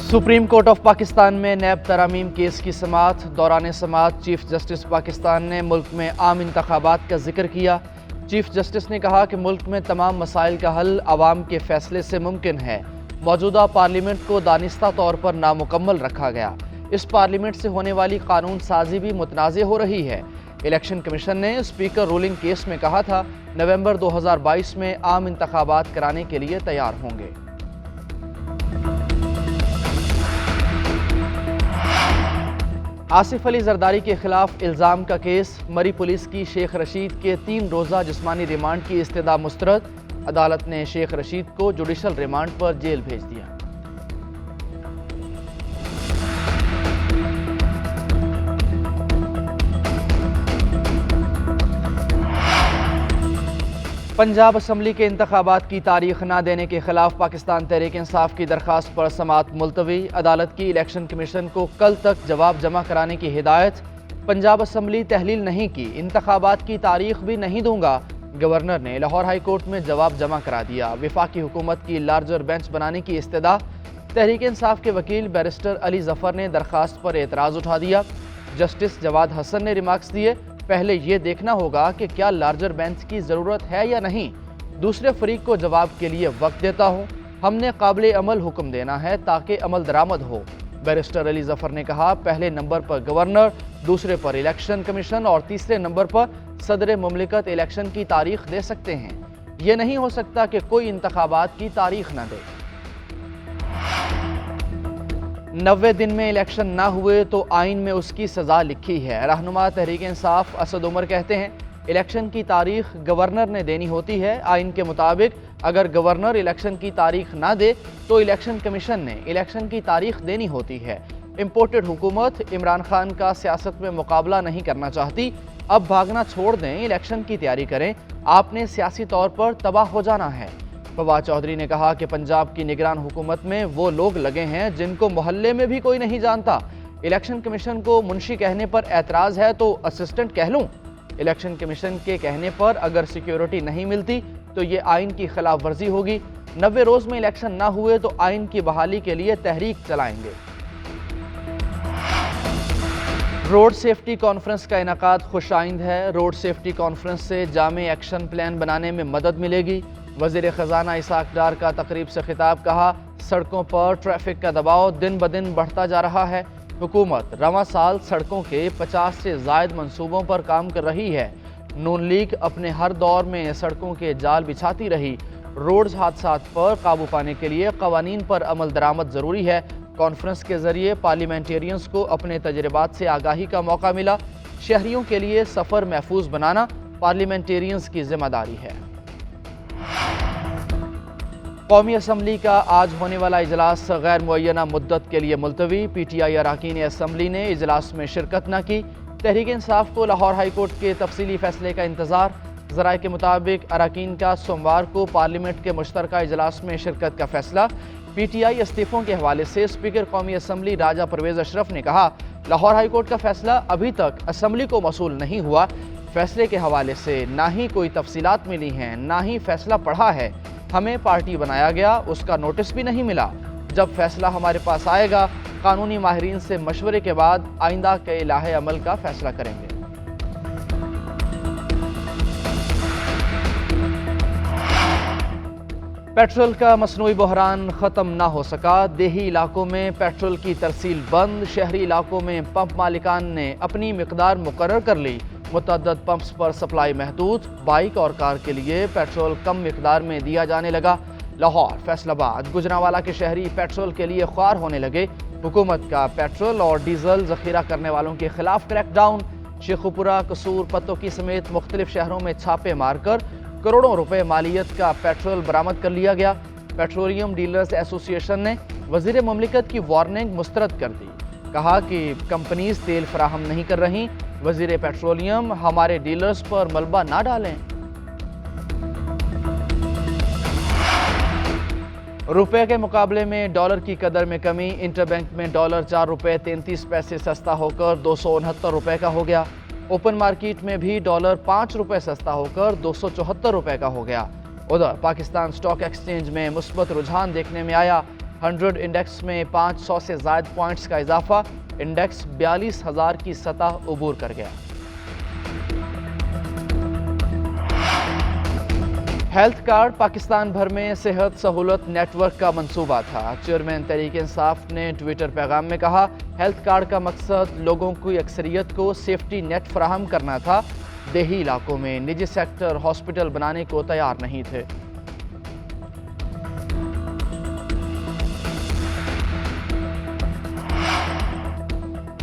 Supreme court of Pakistan में नैब तरामीम case की समाअत। दौरान समाअत चीफ जस्टिस पाकिस्तान ने मुल्क में आम इंतखाबात का जिक्र किया। चीफ जस्टिस ने कहा कि मुल्क में तमाम मसाइल का हल अवाम के फैसले से मुमकिन है। मौजूदा पार्लियामेंट को दानिस्ता तौर पर नामुकम्मल रखा गया। इस पार्लियामेंट से होने वाली कानून साजी भी मुतनाज़ हो रही है। इलेक्शन कमीशन ने स्पीकर रूलिंग केस में कहा था नवंबर 2022 में आम इंतखाबात कराने के लिए तैयार होंगे। आसिफ अली जरदारी के खिलाफ इल्ज़ाम का केस। मरी पुलिस की शेख रशीद के 3 रोज़ा जिस्मानी रिमांड की इस्तदा मुस्तरद। अदालत ने शेख रशीद को जुडिशल रिमांड पर जेल भेज दिया। पंजाब असम्बली के इंतखाबात की तारीख न देने के खिलाफ पाकिस्तान तहरीक इंसाफ की दरख्वास्त पर समाअत मुलतवी। अदालत की इलेक्शन कमीशन को कल तक जवाब जमा कराने की हिदायत। पंजाब असम्बली तहलील नहीं की, इंतखाबात की तारीख भी नहीं दूंगा। गवर्नर ने लाहौर हाई कोर्ट में जवाब जमा करा दिया। वफाकी हुकूमत की लार्जर बेंच बनाने की इस्तदा। तहरीक इंसाफ के वकील बैरिस्टर अली जफर ने दरख्वास्त पर एतराज़ उठा दिया। जस्टिस जवाद हसन ने रिमार्क्स दिए, पहले ये देखना होगा कि क्या लार्जर बेंच की ज़रूरत है या नहीं। दूसरे फरीक को जवाब के लिए वक्त देता हूँ। हमने काबिल अमल हुक्म देना है ताकि अमल दरामद हो। बैरिस्टर अली जफर ने कहा, पहले नंबर पर गवर्नर, दूसरे पर इलेक्शन कमीशन और तीसरे नंबर पर सदर मुमलिकत इलेक्शन की तारीख दे सकते हैं। ये नहीं हो सकता कि कोई इंतखाबात की तारीख न दे। 90 दिन में इलेक्शन ना हुए तो आइन में उसकी सज़ा लिखी है। रहनुमा तहरीक इंसाफ असद उमर कहते हैं, इलेक्शन की तारीख गवर्नर ने देनी होती है। आइन के मुताबिक अगर गवर्नर इलेक्शन की तारीख ना दे तो इलेक्शन कमीशन ने इलेक्शन की तारीख देनी होती है। इम्पोर्टेड हुकूमत इमरान खान का सियासत में मुकाबला नहीं करना चाहती। अब भागना छोड़ दें, इलेक्शन की तैयारी करें। आपने सियासी तौर पर तबाह हो जाना है। फवाद चौधरी ने कहा कि पंजाब की निगरान हुकूमत में वो लोग लगे हैं जिनको मोहल्ले में भी कोई नहीं जानता। इलेक्शन कमीशन को मुंशी कहने पर एतराज़ है तो असिस्टेंट कह लूँ। इलेक्शन कमीशन के कहने पर अगर सिक्योरिटी नहीं मिलती तो ये आइन की खिलाफ वर्जी होगी। 90 रोज़ में इलेक्शन ना हुए तो आइन की बहाली के लिए तहरीक चलाएंगे। रोड सेफ्टी कॉन्फ्रेंस का इनेकाद खुशाइंद है। रोड सेफ्टी कॉन्फ्रेंस से जामे एक्शन प्लान बनाने में मदद मिलेगी। वज़ीर ख़जाना इसाक डार का तकरीब से खिताब, कहा, सड़कों पर ट्रैफिक का दबाव दिन ब दिन बढ़ता जा रहा है। हुकूमत रवां साल सड़कों के 50 से ज़ायद मंसूबों पर काम कर रही है। नून लीग अपने हर दौर में सड़कों के जाल बिछाती रही। रोड हादसात पर काबू पाने के लिए कवानीन पर अमल दरामद ज़रूरी है। कॉन्फ्रेंस के ज़रिए पार्लियामेंटेरियंस को अपने तजर्बात से आगाही का मौका मिला। शहरियों के लिए सफ़र महफूज बनाना पार्लियामेंटेरियंस की जिम्मेदारी है। कौमी असम्बली का आज होने वाला इजलास गैर मुअय्यना मुद्दत के लिए मुलतवी। PTI अरकान असम्बली ने इजलास में शिरकत न की। तहरीक इंसाफ को लाहौर हाई कोर्ट के तफसीली फैसले का इंतज़ार। ज़राए के मुताबिक अरकान का सोमवार को पार्लियामेंट के मुश्तरका इजलास में शिरकत का फैसला। PTI इस्तीफ़ों के हवाले से स्पीकर कौमी असम्बली राजा परवेज़ अशरफ ने कहा, लाहौर हाई कोर्ट का फैसला अभी तक असम्बली को मसूल नहीं हुआ। फैसले के हवाले से ना ही कोई तफसीलात मिली हैं, ना ही फैसला पढ़ा है। हमें पार्टी बनाया गया, उसका नोटिस भी नहीं मिला। जब फैसला हमारे पास आएगा, कानूनी माहिरीन से मशवरे के बाद आइंदा के इलाहे अमल का फैसला करेंगे। पेट्रोल का मसनूई बहरान ख़त्म ना हो सका। देही इलाकों में पेट्रोल की तरसील बंद। शहरी इलाकों में पंप मालिकान ने अपनी मिकदार मुकर्रर कर ली। मुतअद्दद पंप्स पर सप्लाई महदूद। बाइक और कार के लिए पेट्रोल कम मिकदार में दिया जाने लगा। लाहौर, फैसलाबाद, गुजरांवाला के शहरी पेट्रोल के लिए ख्वार होने लगे। हुकूमत का पेट्रोल और डीजल जखीरा करने वालों के खिलाफ क्रैकडाउन। शेखुपुरा, कसूर, पत्तोकी समेत मुख्तलिफ शहरों में छापे मारकर करोड़ों रुपए मालियत का पेट्रोल बरामद कर लिया गया। पेट्रोलियम डीलर्स एसोसिएशन ने वज़ीर मुमलिकत की वार्निंग मुस्तरद कर दी। कहा कि कंपनीज तेल फराहम नहीं कर रही। वज़ीर पेट्रोलियम, हमारे डीलर्स पर मलबा ना डालें। रुपए के मुकाबले में डॉलर की कदर में कमी। इंटरबैंक में डॉलर 4 रुपये 33 पैसे सस्ता होकर 269 रुपये का हो गया। ओपन मार्केट में भी डॉलर 5 रुपये सस्ता होकर 274 रुपये का हो गया। उधर पाकिस्तान स्टॉक एक्सचेंज में मुस्बत रुझान देखने में आया। 100 इंडेक्स में 500 से ज़ायद पॉइंट्स का इजाफा, इंडेक्स 42,000 की सतह अबूर कर गया। हेल्थ कार्ड पाकिस्तान भर में सेहत सहूलत नेटवर्क का मंसूबा था। चेयरमैन तहरीक इंसाफ ने ट्विटर पैगाम में कहा, हेल्थ कार्ड का मकसद लोगों की अक्सरियत को सेफ्टी नेट फराहम करना था। देही इलाकों में निजी सेक्टर हॉस्पिटल बनाने को तैयार नहीं थे।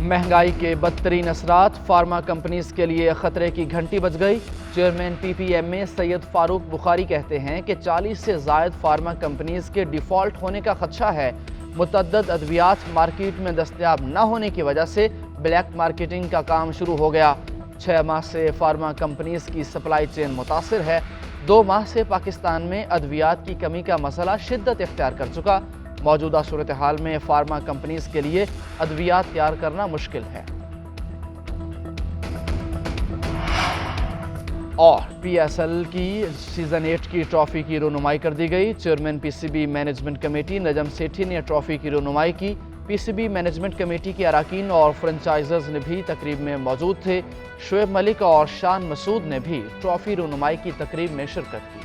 महंगाई के बदतरीन असरात, फार्मा कंपनीज के लिए खतरे की घंटी बज गई। चेयरमैन PPMA सैयद फारूक बुखारी कहते हैं कि 40 से ज़ायद फार्मा कंपनीज के डिफ़ॉल्ट होने का खदशा है। मुतअद्दिद अद्वियात मार्केट में दस्तयाब न होने की वजह से ब्लैक मार्केटिंग का काम शुरू हो गया। 6 माह से फार्मा कंपनीज की सप्लाई चेन मुतासिर है। 2 माह से पाकिस्तान में अद्वियात की कमी का मसला शिद्दत इख्तियार कर चुका। मौजूदा सूरत हाल में फार्मा कंपनीज के लिए अद्वियात तैयार करना मुश्किल है। और PSL की सीज़न 8 की ट्रॉफ़ी की रनुमाई कर दी गई। Chairman PCB management committee Najam Sethi ने ट्रॉफ़ी की रनुमाई की। PCB मैनेजमेंट कमेटी के अराकीन और फ्रेंचाइजर्स ने भी तकरीब में मौजूद थे। शोएब मलिक और शान मसूद ने भी ट्रॉफ़ी रनुमाई की तकरीब में शिरकत की।